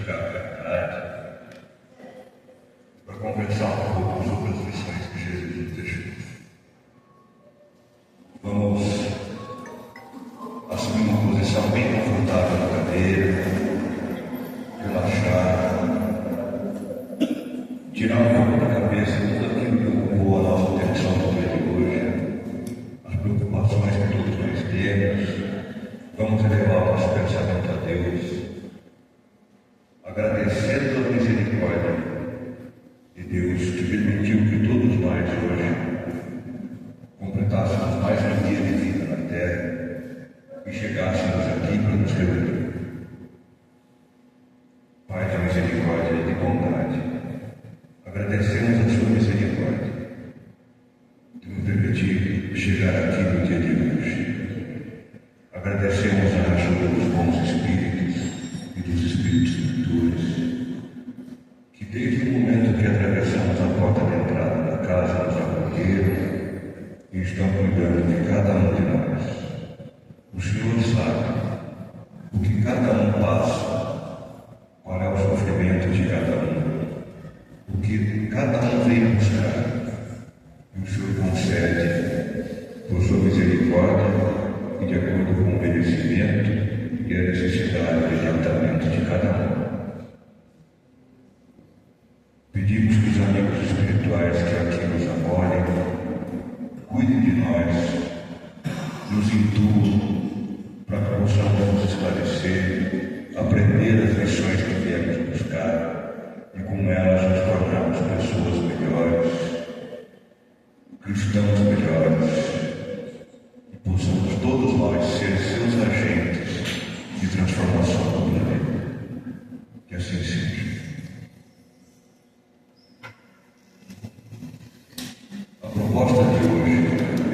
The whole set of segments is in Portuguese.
chegar à verdade, para conversar um pouco sobre as lições que Jesus nos deixou. Vamos assumir uma posição bem confortável na cadeira, relaxar, tirar um pouco da cabeça tudo aquilo que ocupou a nossa atenção no dia de hoje, as preocupações que todos nós temos. Vamos elevar nosso pensamento a Deus, agradecendo a misericórdia de Deus que permitiu que todos nós hoje completássemos mais um dia de vida na terra e chegássemos aqui para nos reunir. Pai de misericórdia e de bondade, agradecemos a sua misericórdia de nos permitir chegar aqui no dia de hoje. Agradecemos a ajuda dos bons espíritos e dos espíritos mentores, que desde o momento que atravessamos a porta de entrada da casa nos acolheram e estão cuidando de cada um de nós. O Senhor sabe o que cada um passa, qual é o sofrimento de cada um, o que cada um vem buscar, e o Senhor concede, por sua misericórdia, e de acordo com o merecimento e a necessidade de adiantamento de cada um. Pedimos que os amigos espirituais que aqui nos acolhem cuidem de nós, nos intuam para que possamos nos esclarecer, aprender as lições que viemos buscar e com elas nos tornarmos pessoas melhores, cristãos melhores, possamos todos nós ser seus agentes de transformação do planeta. Que assim seja. A proposta de hoje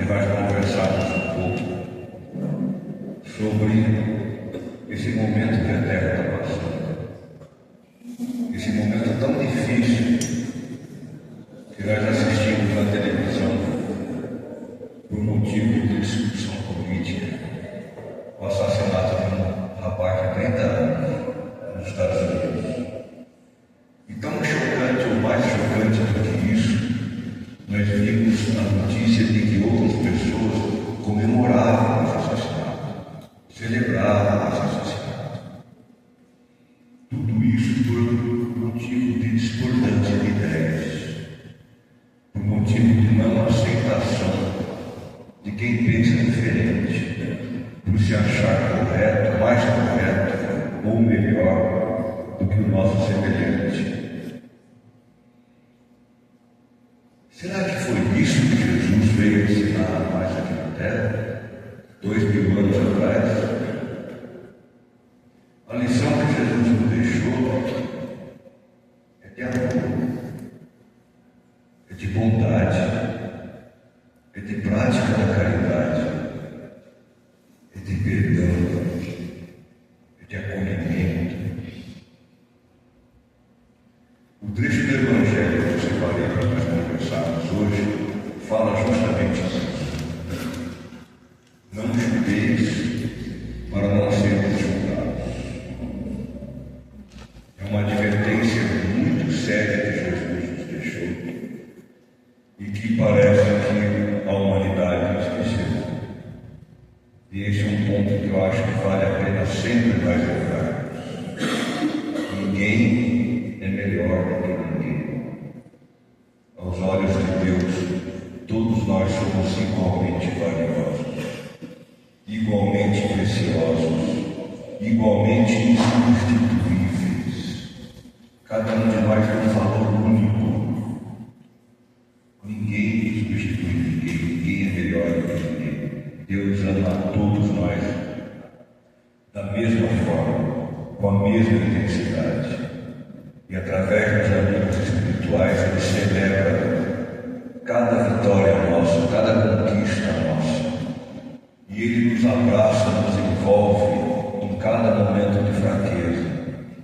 é nós conversarmos um pouco sobre esse momento que a Terra está passando. Esse momento tão difícil que nós assistimos na televisão por motivo de discussão política, o assassinato de um rapaz de 30 anos nos Estados Unidos. E tão chocante, ou mais chocante do que isso, nós vimos a notícia de que outras pessoas comemoravam esse assassinato, celebravam esse assassinato. Tudo isso por motivo de discordância de ideias, por motivo de não aceitação de quem pensa diferente, por se achar correto, mais correto ou melhor do que o nosso semelhante. Será que foi isso que Jesus veio ensinar a nós aqui na Terra, 2000 anos atrás? A lição que Jesus nos deixou é de amor, é de bondade, é de prática da caridade, é de perdão, é de acolhimento. O trecho do Evangelho que eu separei para nós conversarmos hoje fala justamente isso. Não julgueis para não sermos julgados. É uma advertência muito séria que Jesus nos deixou e que parece que a humanidade esqueceu. E esse é um ponto que eu acho que vale a pena sempre mais lembrarmos. Ninguém é melhor do que ninguém. Aos olhos de Deus, todos nós somos igualmente valiosos, igualmente preciosos, igualmente insubstituíveis. Cada um de nós tem um valor único. Ninguém substitui ninguém é melhor do que ninguém. Deus ama a todos nós da mesma forma, com a mesma intensidade. E através dos amigos espirituais Ele celebra cada vitória nossa, cada conquista nossa. E Ele nos abraça, nos envolve em cada momento de fraqueza,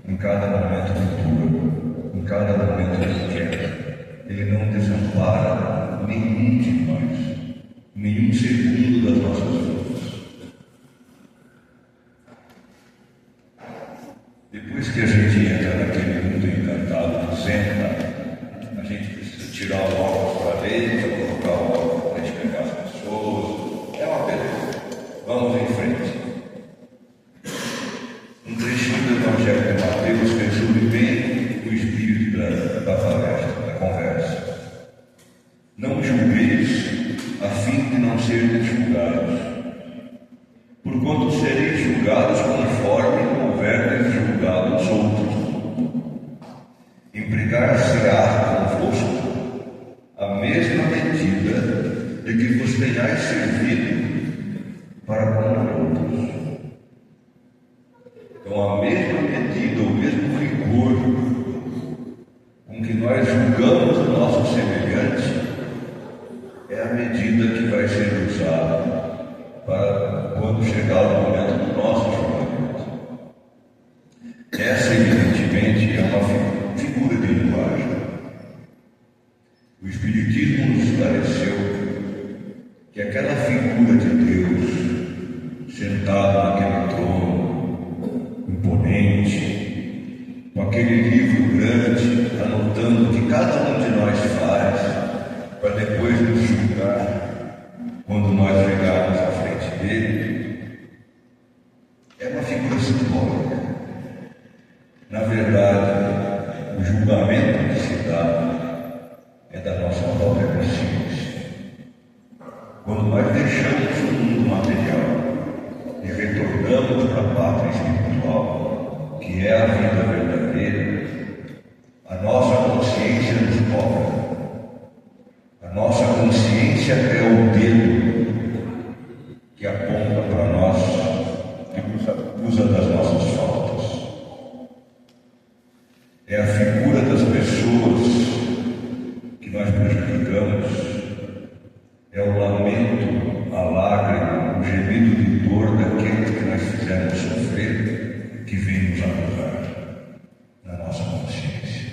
em cada momento de dor, em cada momento de queda. Ele não desampara nenhum de nós, nenhum segundo das nossas vidas. Depois que a gente entra naquele mundo encantado do Zen, a gente precisa tirar o óculos para dentro, colocar o óculos para enxergar as pessoas. É uma beleza. Vamos em frente. Um trechinho do Evangelho de Mateus resume bem o espírito da palestra, da conversa. Não julgueis, a fim de não serem julgados, porquanto sereis julgados conforme houverdes julgado os outros. Empregar-se-á convosco a mesma medida de que vos tenhais servido para com os outros. Então, a mesma medida, o mesmo rigor com que nós julgamos o nosso semelhante é a medida que vai ser usada para quando chegar o momento do nosso julgamento. Essa, evidentemente, é uma figura de linguagem. O Espiritismo nos esclareceu que aquela figura de Deus sentado naquele trono imponente, com aquele livro grande, anotando o que cada um de nós faz, para depois nos julgar quando nós chegarmos à frente dele, é uma figura simbólica. Na verdade, o julgamento que se dá é da nossa própria consciência. Quando nós deixamos o mundo material e retornamos para a pátria espiritual, que é a vida verdadeira, a nossa consciência nos cobra. A nossa consciência é o dedo que aponta para nós e nos acusa das nossas faltas. É a figura das pessoas que nós prejudicamos, é o lamento, a lágrima, o gemido de dor daqueles que nós fizemos sofrer, que vem nos acusar na nossa consciência.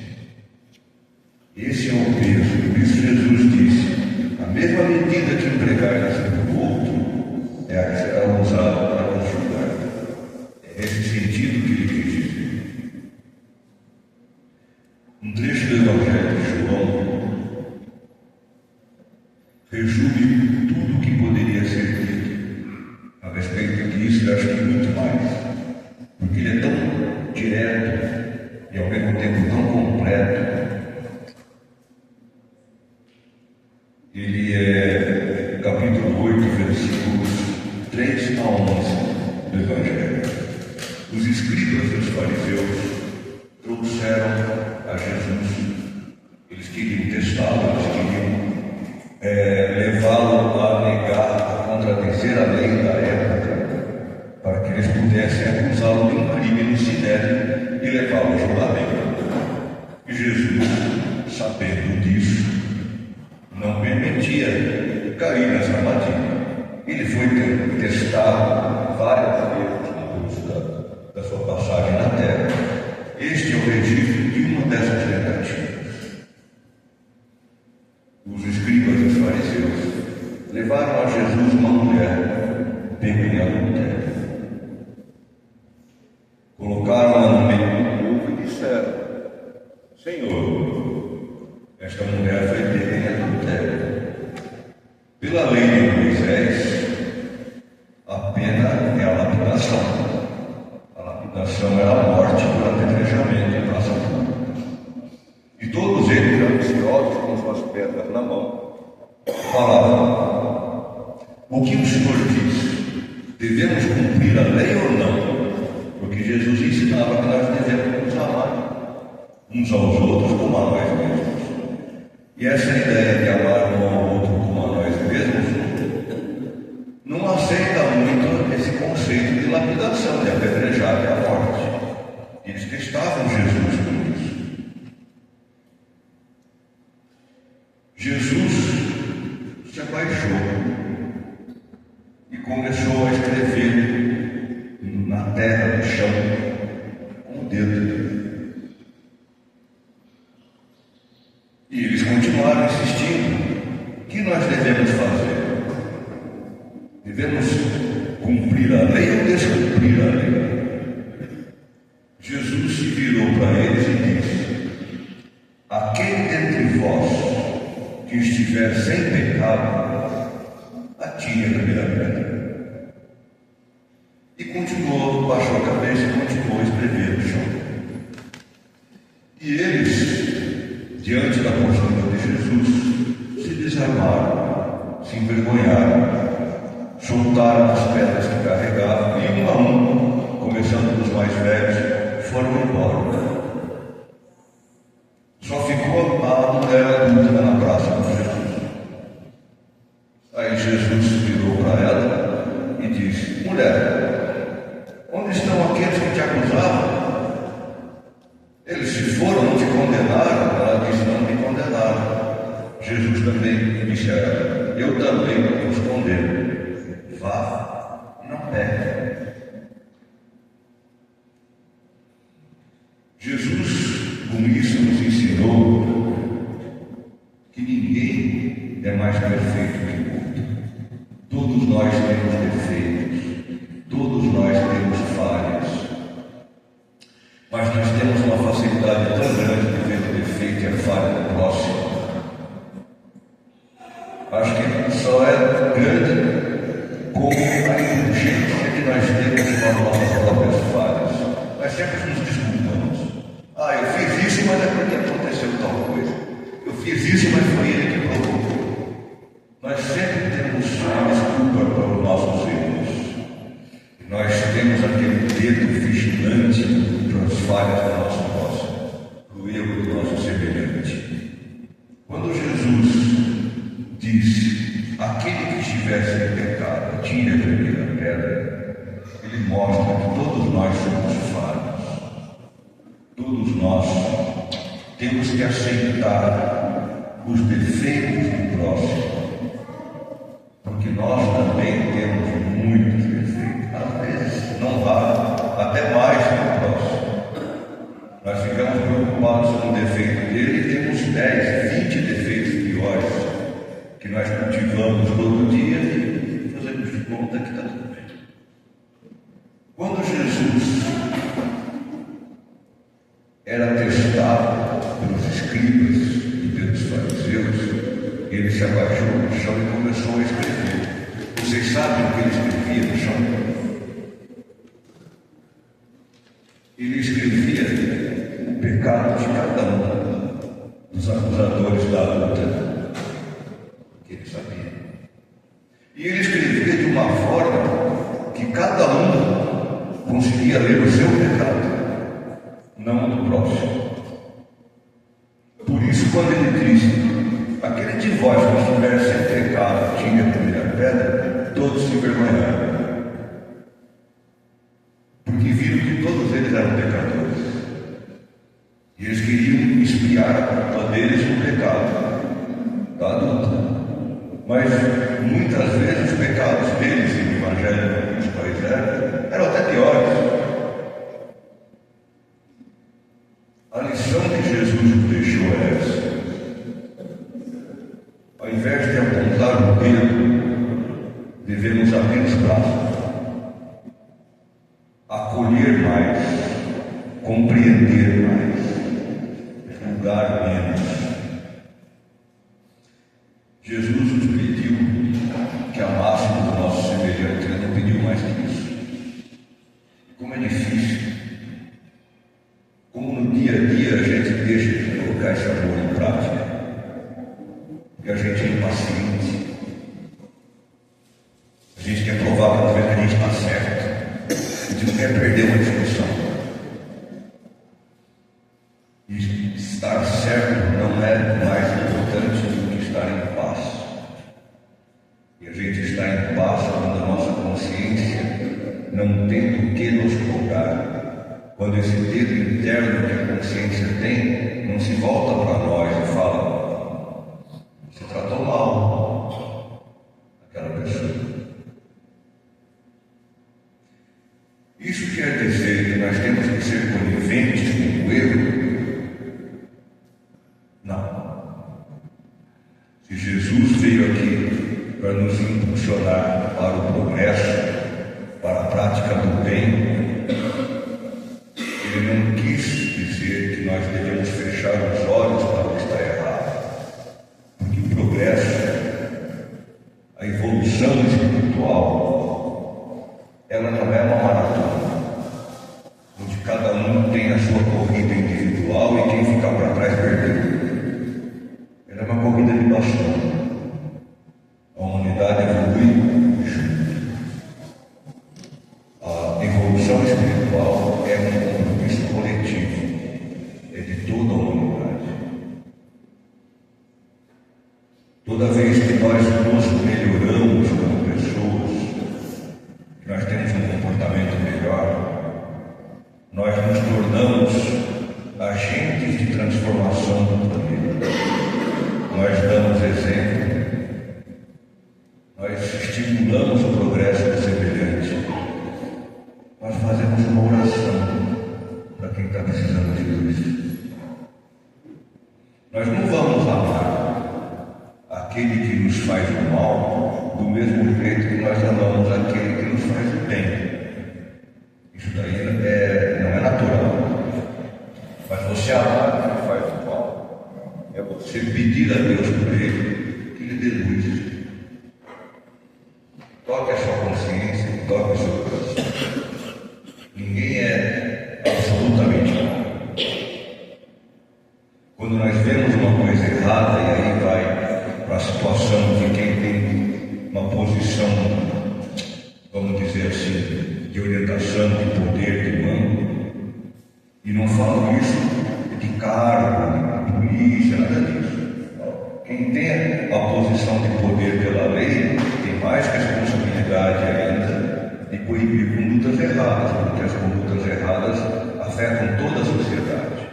Esse é o peso, por isso Jesus disse: a mesma medida que empregares para o outro é a que será usada para nos julgar. É esse sentido que ele quis dizer. Um trecho do Evangelho de João resume tudo o que poderia ser dito a respeito disso, e acho que muito mais, porque ele é tão direto e ao mesmo tempo tão completo. Ele é capítulo 8, versículos 3 a 11 do Evangelho. Os escribas e os fariseus trouxeram a Jesus. Eles queriam testá-lo, eles queriam levá-lo a negar, a contradizer a lei da época, para que eles pudessem acusá-lo de um crime no sinédrio e levá-lo a julgamento. E Jesus, sabendo disso, não permitia cair nessa armadilha. Ele foi testado várias vezes no curso da sua passagem na terra. Este é o registro de uma dessas tentativas. Os escribas e os fariseus levaram a Jesus uma mulher pega em adultério. Colocaram-a no meio do povo e disseram: Senhor, esta mulher foi pega em adultério. Pela lei de Moisés, a pena é a lapidação. A lapidação é a morte por apedrejamento em praça pública. E todos eles, ansiosos com suas pedras na mão, falavam: o que o Senhor diz? Devemos cumprir a lei ou não? Porque Jesus ensinava que nós devemos nos amar uns aos outros como a nós mesmos. E essa ideia de amar um ao outro como a nós mesmos não aceita muito esse conceito de lapidação, de apedrejar até a morte. Eles testavam Jesus por isso. Jesus se abaixou e começou a escrever na terra, no chão, com o dedo dele. E eles continuaram insistindo. O que nós devemos fazer? Devemos cumprir a lei ou descumprir a lei? Jesus abaixou a cabeça e continuou a escrever no chão. E eles, diante da postura de Jesus, se desarmaram, se envergonharam, soltaram as pedras que carregavam e, um a um, começando dos mais velhos, foram embora. Só ficou a mulher adulta na praça com Jesus. Aí Jesus virou para ela e disse: mulher, onde estão aqueles que te acusavam? Eles se foram, não te condenaram? Ela disse: não me condenaram. Jesus também disse a ela: eu também não os condeno. Vá e não peque. Jesus, com isso, nos ensinou que ninguém é mais perfeito que o outro. Todos nós temos defeitos, todos nós temos falhas, mas nós temos uma facilidade tão grande de ver o defeito e a falha do próximo. Acho que só é grande como a indulgência que nós temos com as nossas próprias falhas. Nós sempre nos desculpamos. Eu fiz isso, mas é porque aconteceu tal coisa. Eu fiz isso, mas foi ele que provocou. Nós sempre temos desculpa para os nossos erros. Nós temos aquele dedo vigilante para as falhas da nossa voz, para o erro do nosso semelhante. Quando Jesus diz: aquele que estivesse em pecado, tire a primeira pedra, ele mostra que todos nós somos falhos. Todos nós temos que aceitar os defeitos do próximo, porque nós também temos muitos defeitos. Às vezes não vale, até mais que o próximo. Nós ficamos preocupados com o defeito dele e temos 10, 20 defeitos piores que nós cultivamos todo dia e fazemos de conta que está tudo bem. Quando Jesus era testado pelos escribas e pelos fariseus, ele se abaixou no chão e começou a escrever. Vocês sabem o que ele escrevia no chão? Ele escrevia o pecado de cada um dos acusadores da luta, que ele sabia. E ele escrevia de uma forma que cada um conseguia ler o seu pecado, não do próximo. Por isso, quando ele diz: aquele de vós que estiver sem pecado, tire a primeira pedra, todos se envergonharam, porque viram que todos eles eram pecadores, e eles queriam espiar a culpa deles no pecado da adulta. Mas muitas vezes os pecados deles, e o evangelho dos pais eram até piores. A lição que Jesus nos deixou é essa: ao invés de apontar o dedo, devemos abrir os braços, acolher mais, compreender mais, julgar menos. Jesus nos pediu que amássemos o nosso semelhante, ele não pediu mais que isso. Como é difícil, como no dia a dia a gente deixa de colocar esse amor em prática, e a gente é impaciente, a gente quer provar que a gente está certo, a gente não quer perder uma discussão. E estar certo não é mais importante do que estar em paz. E a gente está em paz quando a nossa consciência não tem do que nos julgar. Quando esse dedo interno que a consciência tem não se volta para nós e fala: você tratou mal aquela pessoa. Isso quer dizer que nós temos que ser coniventes com o erro? Não. Se Jesus veio aqui para nos impulsionar para o progresso, para a prática do bem, ele não quis dizer que nós devemos fechar os olhos para o que está errado, porque o progresso, a evolução espiritual, ela não é uma maratona, fazemos uma oração para quem está precisando de Deus. Nós não vamos amar aquele que nos faz o mal do mesmo jeito que nós amamos aquele que nos faz o bem. Isso daí não é natural. Mas você amar quem faz o mal é você pedir a Deus por ele que lhe dê luz. Toque a sua consciência, toque o seu coração. Ninguém é absolutamente mal. Quando nós vemos uma coisa errada, e aí vai para a situação de quem tem uma posição, vamos dizer assim, de orientação, de poder, de mando, e não falo isso de cargo, de polícia, nada disso. Quem tem a posição de poder pela lei tem mais responsabilidade ainda de coibir condutas erradas, porque as condutas erradas afetam toda a sociedade.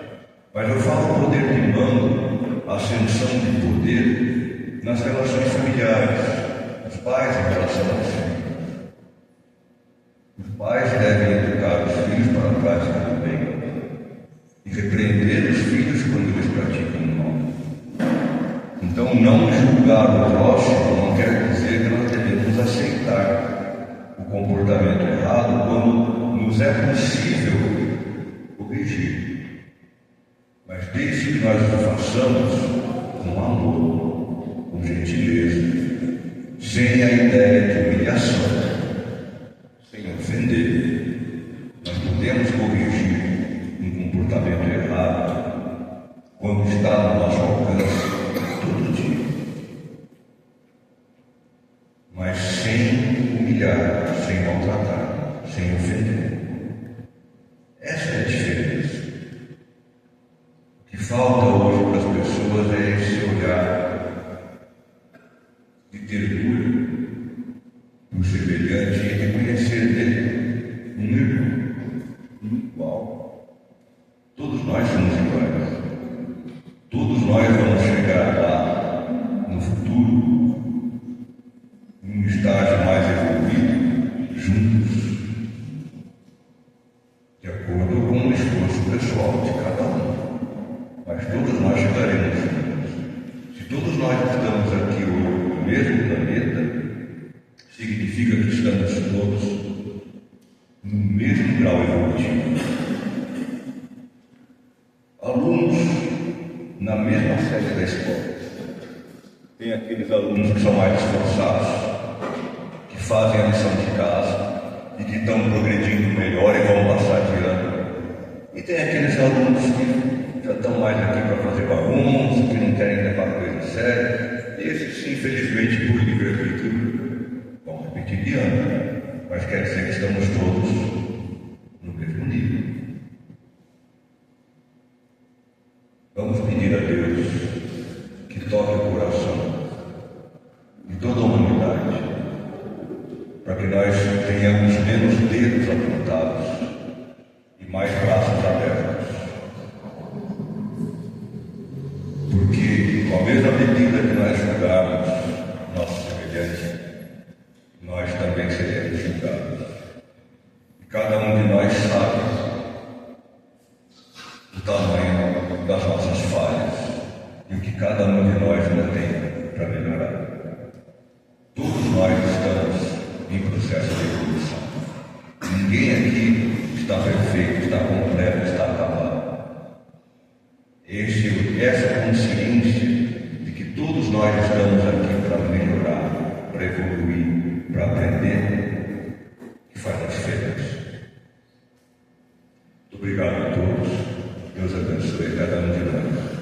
Mas eu falo poder de mando, ascensão de poder nas relações familiares, os pais em relação aos filhos. Os pais devem educar os filhos para a prática do bem e repreender os filhos quando eles praticam o mal. Então, não julgar o próximo não quer dizer que nós devemos aceitar o comportamento errado quando nos é possível corrigir. Mas desde que nós o façamos com amor, com gentileza, sem a ideia de humilhação, sem ofender, nós podemos corrigir um comportamento errado quando está no nosso alcance todo dia. Mas sem humilhar, sem maltratar, sem ofender. Essa é a diferença. O que falta hoje para as pessoas é esse olhar de ternura do semelhante e de conhecer dele um irmão, um igual. Todos nós somos iguais. Todos nós vamos chegar lá no futuro, em um estágio mais evoluído, juntos, de acordo com o esforço pessoal de cada um. Mas todos nós chegaremos juntos. Se todos nós estamos aqui hoje no mesmo planeta, significa que estamos todos no mesmo grau evolutivo. Alunos na mesma série da escola. Tem aqueles alunos que são mais esforçados, que fazem a lição de casa e que estão progredindo melhor e vão passar de ano. E tem aqueles alunos que já estão mais aqui para fazer bagunça, que não querem levar a coisa séria. Esses, infelizmente, por livre-arbítrio, vão repetir de ano. Mas quer dizer que estamos todos no mesmo nível. Vamos pedir a Deus que toque o coração de toda a humanidade, para que nós tenhamos menos dedos apontados e mais braços abertos. Porque, com a mesma medida que nós julgarmos nosso semelhante, nós também seremos julgados. E cada um de nós sabe o tamanho das nossas falhas e o que cada um de nós ainda tem para melhorar. Todos nós estamos em processo de evolução. Ninguém aqui está perfeito, está completo, está acabado. Essa consciência de que todos nós estamos aqui para melhorar, para evoluir, para aprender, que faz a diferença. Muito obrigado a todos. Deus abençoe cada um de nós.